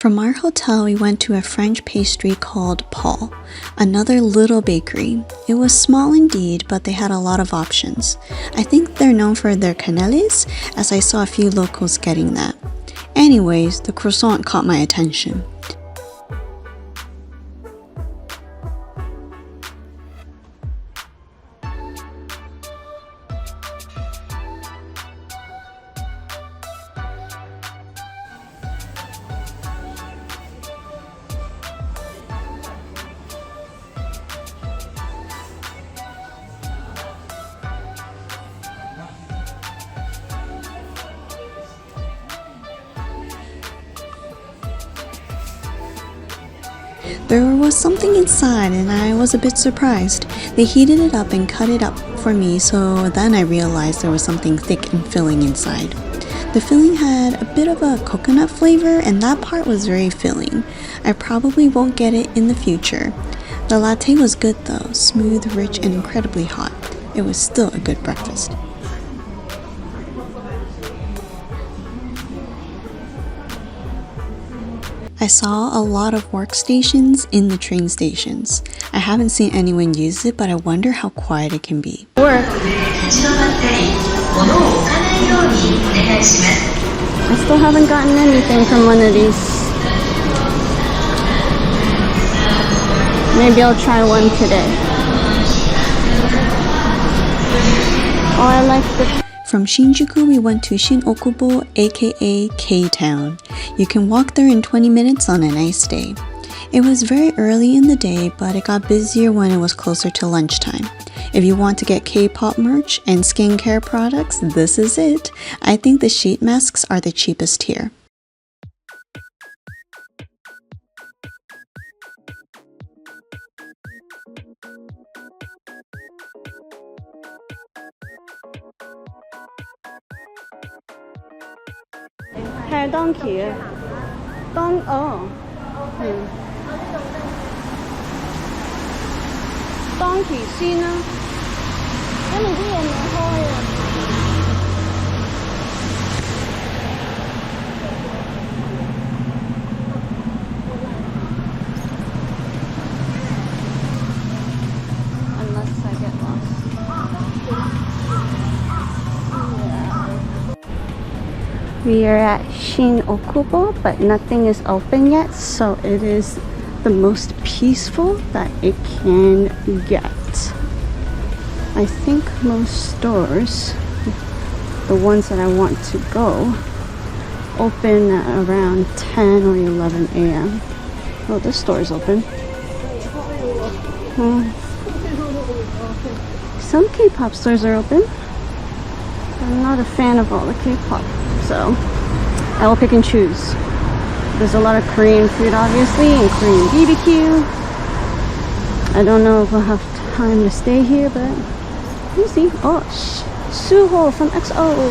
From our hotel, we went to a French pastry called Paul, another little bakery. It was small indeed, but they had a lot of options. I think they're known for their canneles, as I saw a few locals getting that. Anyways, the croissant caught my attention. There was something inside and I was a bit surprised. They heated it up and cut it up for me, so then I realized there was something thick and filling inside. The filling had a bit of a coconut flavor and that part was very filling. I probably won't get it in the future. The latte was good though, smooth, rich, and incredibly hot. It was still a good breakfast. I saw a lot of workstations in the train stations. I haven't seen anyone use it, but I wonder how quiet it can be. Work. I still haven't gotten anything from one of these. Maybe I'll try one today. Oh, I like the... From Shinjuku, we went to Shin-Okubo, aka K-Town. You can walk there in 20 minutes on a nice day. It was very early in the day, but it got busier when it was closer to lunchtime. If you want to get K-pop merch and skincare products, this is it. I think the sheet masks are the cheapest here. Hair donkey. Donkey 先啦，因為啲嘢未開啊。Unless I get lost. We are at Shin-Okubo, but nothing is open yet, so it is the most peaceful that it can get. I think most stores, the ones that I want to go, open at around 10 or 11 a.m. Oh, this store is open. Some K-pop stores are open. I'm not a fan of all the K-pop, so I will pick and choose. There's a lot of Korean food, obviously, and Korean BBQ. I don't know if we'll have time to stay here, but we'll see. Oh, Suho from XO.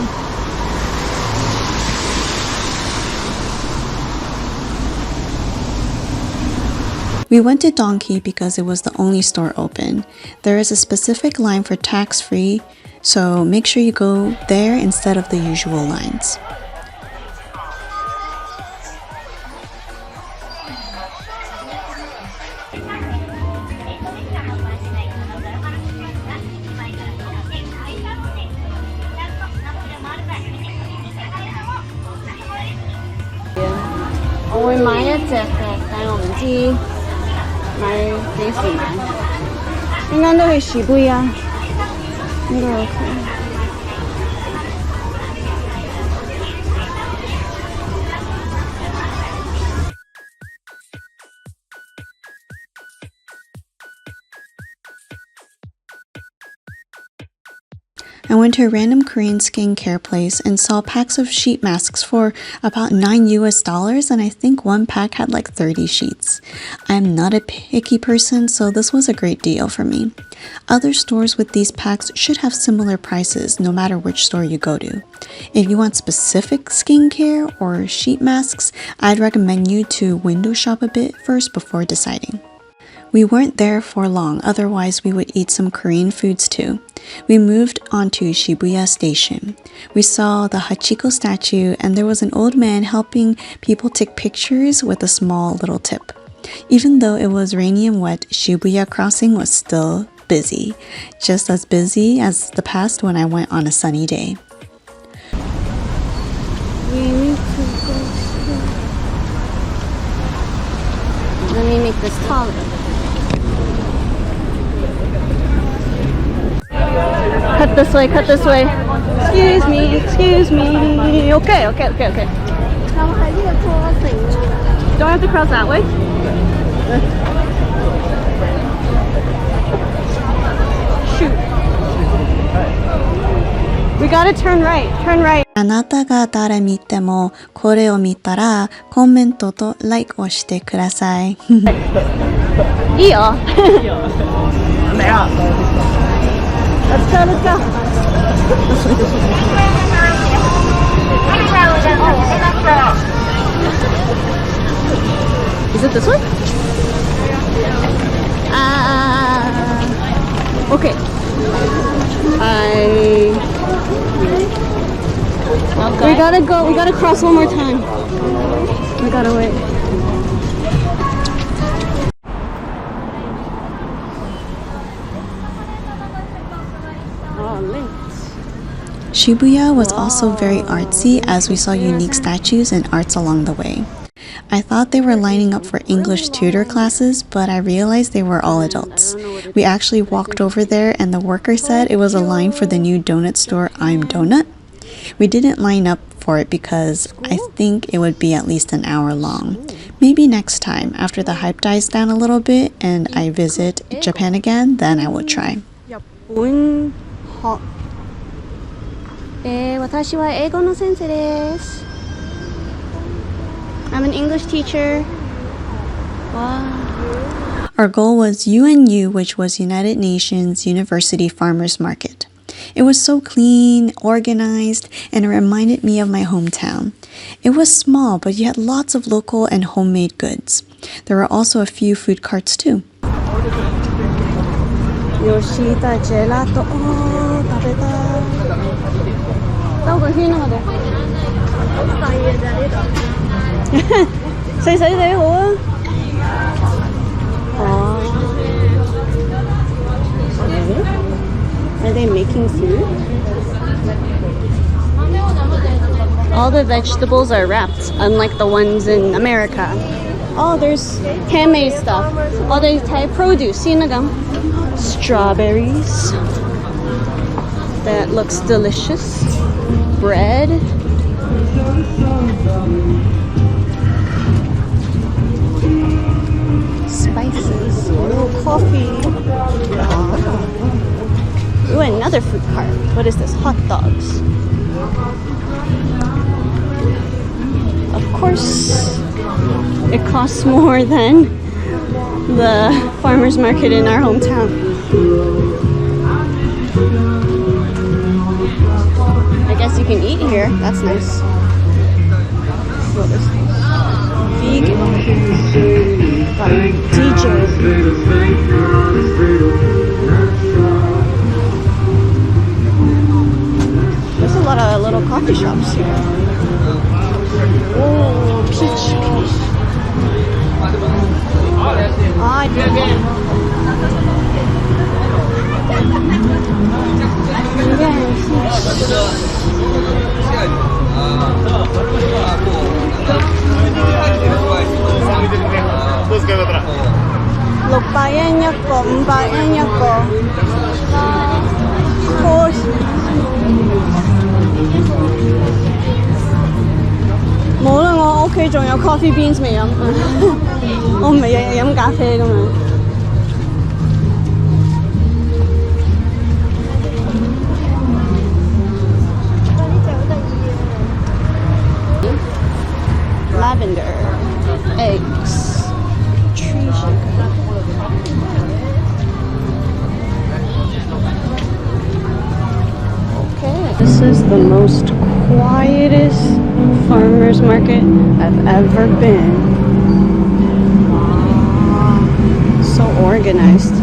We went to Donkey because it was the only store open. There is a specific line for tax-free, so make sure you go there instead of the usual lines. Shibuya. Okay. I went to a random Korean skincare place and saw packs of sheet masks for about $9 and I think one pack had like 30 sheets. I'm not a picky person, so this was a great deal for me. Other stores with these packs should have similar prices no matter which store you go to. If you want specific skincare or sheet masks, I'd recommend you to window shop a bit first before deciding. We weren't there for long, otherwise we would eat some Korean foods too. We moved on to Shibuya Station. We saw the Hachiko statue and there was an old man helping people take pictures with a small little tip. Even though it was rainy and wet, Shibuya crossing was still busy. Just as busy as the past when I went on a sunny day. We need to go slow. Let me make this taller. Cut this way, cut this way. Excuse me, excuse me. Okay. Don't have to cross that way. Shoot. We gotta turn right, turn right. あなたが誰見てもこれを見たらコメントと like をしてください。いいよ。Let's go, let's go. Is it this one? Okay. We gotta go, we gotta cross one more time. We gotta wait. Shibuya was also very artsy as we saw unique statues and arts along the way. I thought they were lining up for English tutor classes, but I realized they were all adults. We actually walked over there and the worker said it was a line for the new donut store I'm Donut. We didn't line up for it because I think it would be at least an hour long. Maybe next time, after the hype dies down a little bit and I visit Japan again, then I will try. 私は英語の先生です。I'm an English teacher. Wow. Our goal was UNU, which was United Nations University Farmers Market. It was so clean, organized, and it reminded me of my hometown. It was small, but you had lots of local and homemade goods. There were also a few food carts too. Yoshida gelato. Oh, 食べたい。兜個圈啊我哋。細細地好啊。哦。Are they making food? All the vegetables are wrapped, unlike the ones in America. Oh, there's handmade stuff. Oh, they Thai produce. See na strawberries. That looks delicious. Bread. Spices. Oh, coffee. Ooh, another food cart. What is this? Hot dogs. Of course, it costs more than the farmer's market in our hometown. I guess you can eat here. That's nice. What is this? Vegan. Got a DJ. There's a lot of little coffee shops here. Oh, peach. Ah, coffee beans 未飲，我唔係日日飲咖啡㗎嘛。Lavender, eggs, tree sugar. Okay, this is the most quietest farmer's market I've ever been. So organized.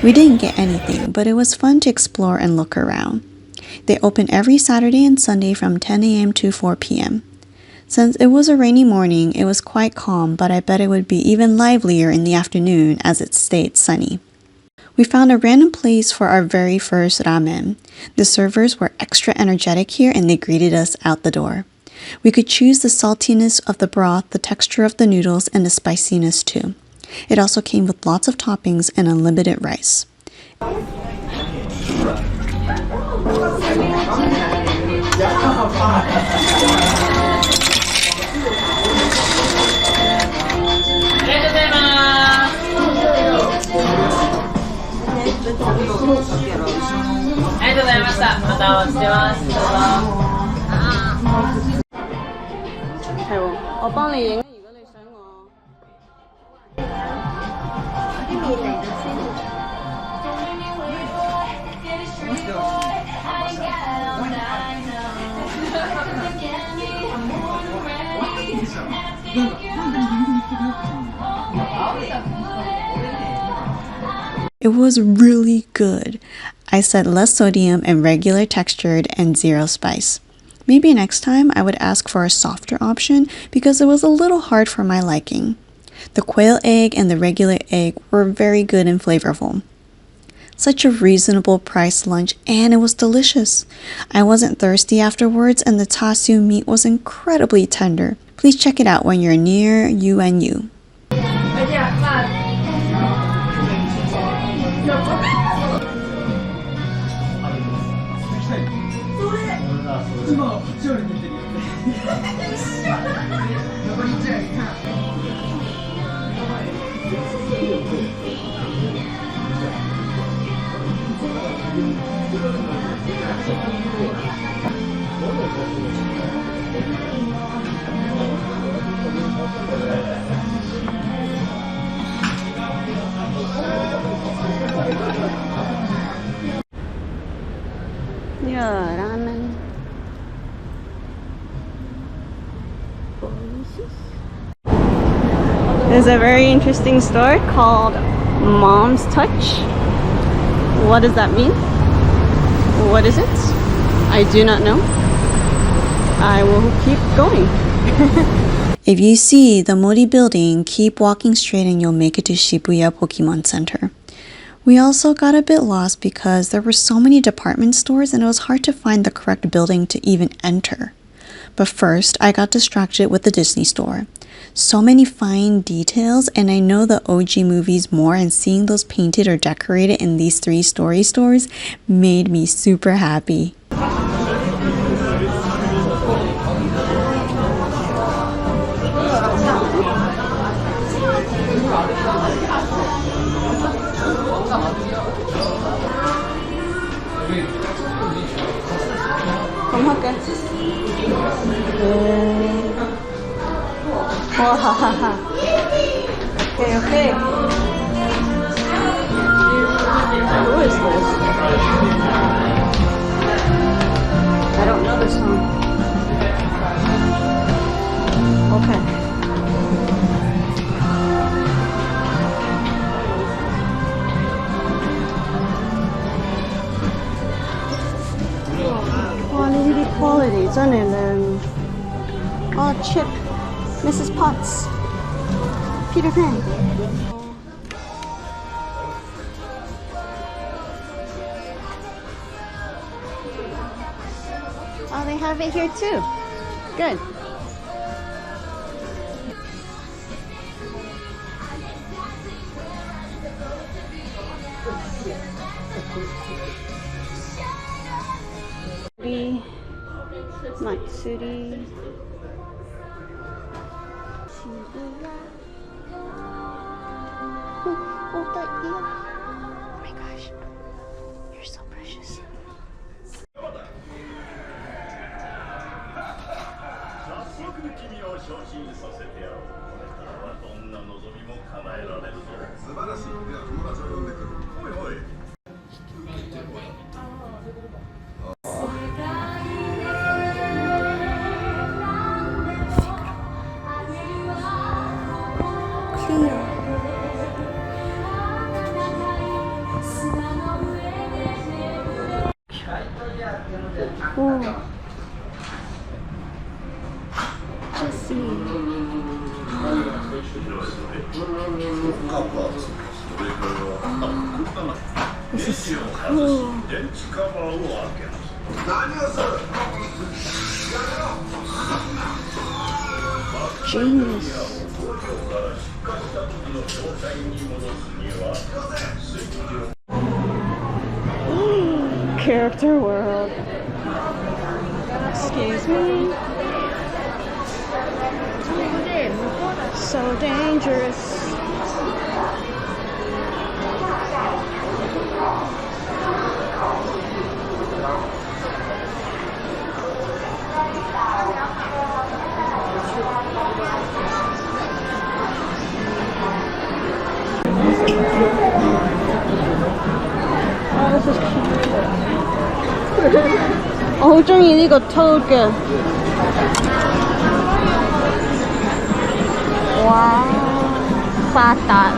We didn't get anything, but it was fun to explore and look around. They open every Saturday and Sunday from 10 a.m. to 4 p.m. Since it was a rainy morning, it was quite calm, but I bet it would be even livelier in the afternoon as it stayed sunny. We found a random place for our very first ramen. The servers were extra energetic here and they greeted us out the door. We could choose the saltiness of the broth, the texture of the noodles, and the spiciness too. It also came with lots of toppings and unlimited rice. It was really good. I said less sodium and regular textured and 0 spice. Maybe next time I would ask for a softer option because it was a little hard for my liking. The quail egg and the regular egg were very good and flavorful. Such a reasonable price lunch and it was delicious. I wasn't thirsty afterwards and the tasu meat was incredibly tender. Please check it out when you're near UNU. Yeah, ramen. There's a very interesting store called Mom's Touch. What does that mean? What is it? I do not know. I will keep going. If you see the Mori building, keep walking straight and you'll make it to Shibuya Pokemon Center. We also got a bit lost because there were so many department stores and it was hard to find the correct building to even enter. But first, I got distracted with the Disney store. So many fine details, and I know the OG movies more, and seeing those painted or decorated in these 3-story stores made me super happy. Okay. Who is this? I don't know this song. Okay. Quality. It's on it. Oh, chip. Mrs. Potts. Peter Pan. Oh, they have it here too. Good. Matsuri. Shibuya. Oh, oh my gosh. You're so precious. Oh. Just see. This is so cool. Genius. Character world. Excuse me. So dangerous. Oh, this is cute. 我好中意呢個 toad 嘅。哇，發達。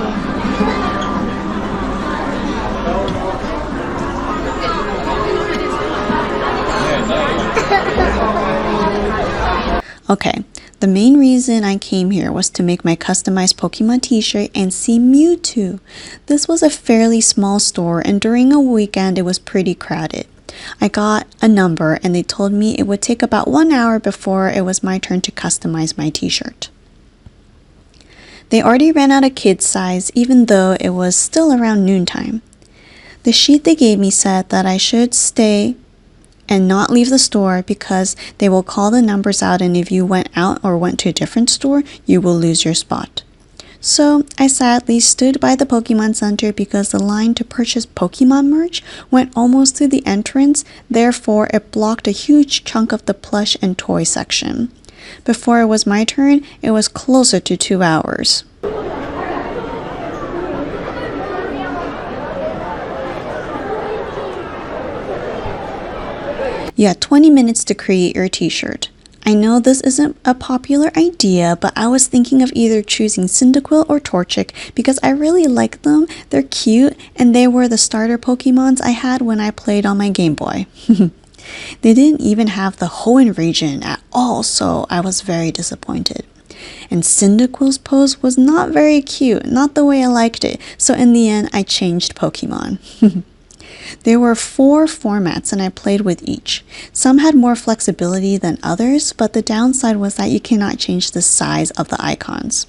Okay, the main reason I came here was to make my customized Pokemon t-shirt and see Mewtwo. This was a fairly small store and during a weekend it was pretty crowded. I got a number and they told me it would take about 1 hour before it was my turn to customize my t-shirt. They already ran out of kids size even though it was still around noontime. The sheet they gave me said that I should stay and not leave the store because they will call the numbers out and if you went out or went to a different store, you will lose your spot. So I sadly stood by the Pokemon Center because the line to purchase Pokemon merch went almost to the entrance, therefore it blocked a huge chunk of the plush and toy section. Before it was my turn, it was closer to 2 hours. You had 20 minutes to create your t-shirt. I know this isn't a popular idea, but I was thinking of either choosing Cyndaquil or Torchic because I really like them, they're cute, and they were the starter Pokemons I had when I played on my Game Boy. They didn't even have the Hoenn region at all, so I was very disappointed. And Cyndaquil's pose was not very cute, not the way I liked it, so in the end I changed Pokemon. There were 4 formats and I played with each. Some had more flexibility than others, but the downside was that you cannot change the size of the icons.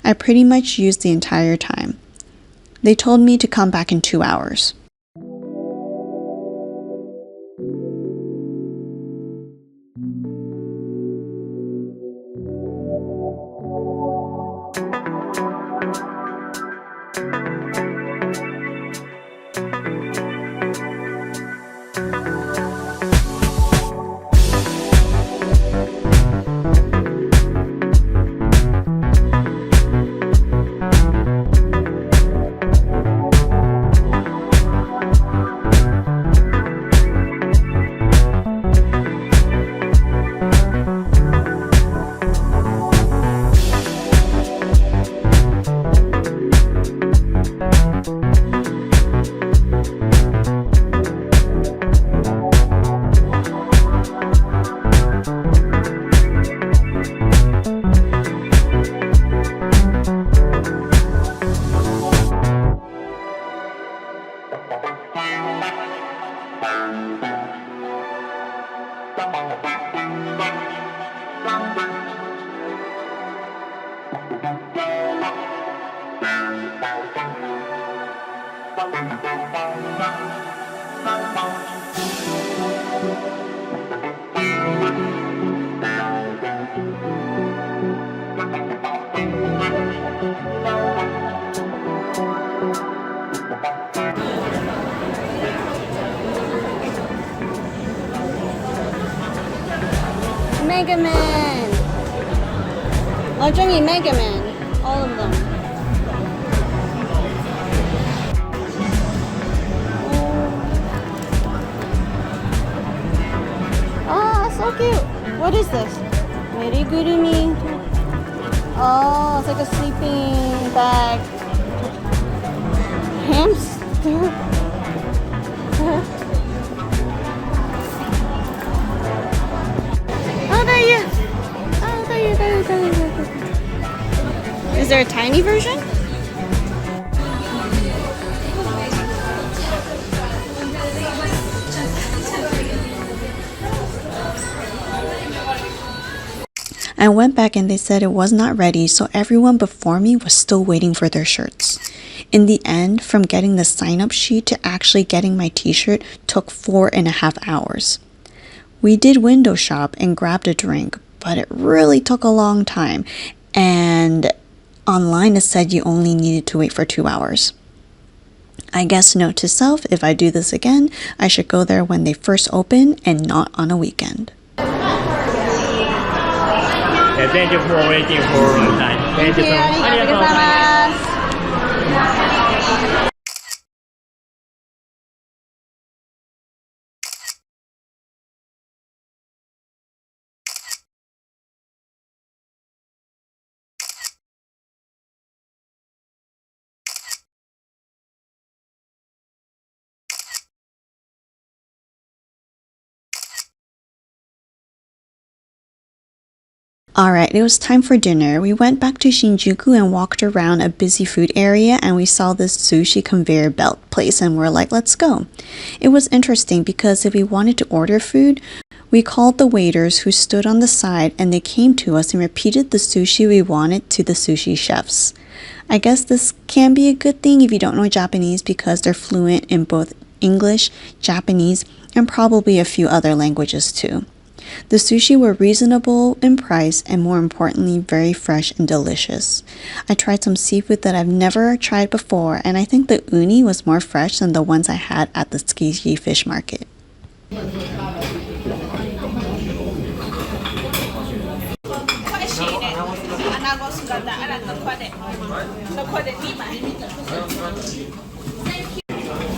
I pretty much used the entire time. They told me to come back in 2 hours. Mega Man! 我中意 Mega Man, all of them. Oh, so cute! What is this? Merigurumi. Oh, it's like a sleeping bag. Hamster? Oh, there you. Oh, there you. Is there a tiny version? I went back and they said it was not ready, so everyone before me was still waiting for their shirts. In the end, from getting the sign-up sheet to actually getting my t-shirt took 4.5 hours. We did window shop and grabbed a drink, but it really took a long time, and online it said you only needed to wait for 2 hours. I guess note to self, if I do this again, I should go there when they first open and not on a weekend. Yeah, thank you for waiting for a long time. Thank you so much. ありがとうございます。Alright, it was time for dinner. We went back to Shinjuku and walked around a busy food area, and we saw this sushi conveyor belt place and we're like, let's go. It was interesting because if we wanted to order food, we called the waiters who stood on the side and they came to us and repeated the sushi we wanted to the sushi chefs. I guess this can be a good thing if you don't know Japanese because they're fluent in both English, Japanese, and probably a few other languages too. The sushi were reasonable in price and more importantly very fresh and delicious. I tried some seafood that I've never tried before and I think the uni was more fresh than the ones I had at the Tsukiji fish market.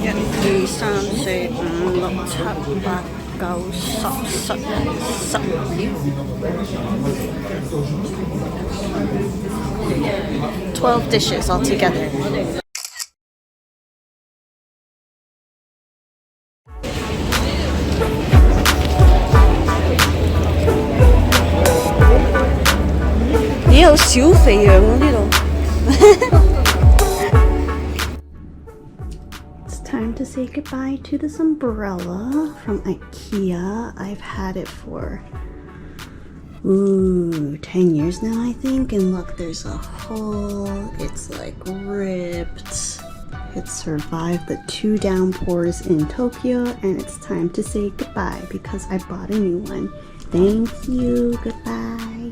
Yeah. 12 dishes altogether. It's time to say goodbye to this umbrella from IKEA. I've had it for 10 years now, I think. And look, there's a hole. It's like ripped. It survived the 2 downpours in Tokyo, and it's time to say goodbye because I bought a new one. Thank you. Goodbye.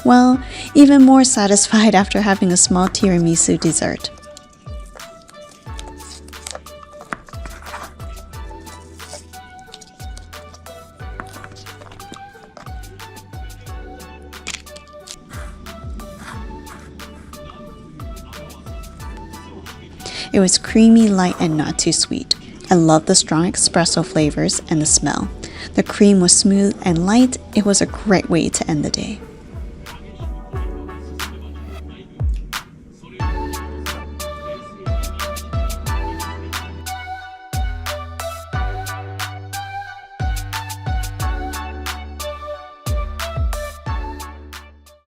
Well, even more satisfied after having a small tiramisu dessert. It was creamy, light, and not too sweet. I love the strong espresso flavors and the smell. The cream was smooth and light. It was a great way to end the day.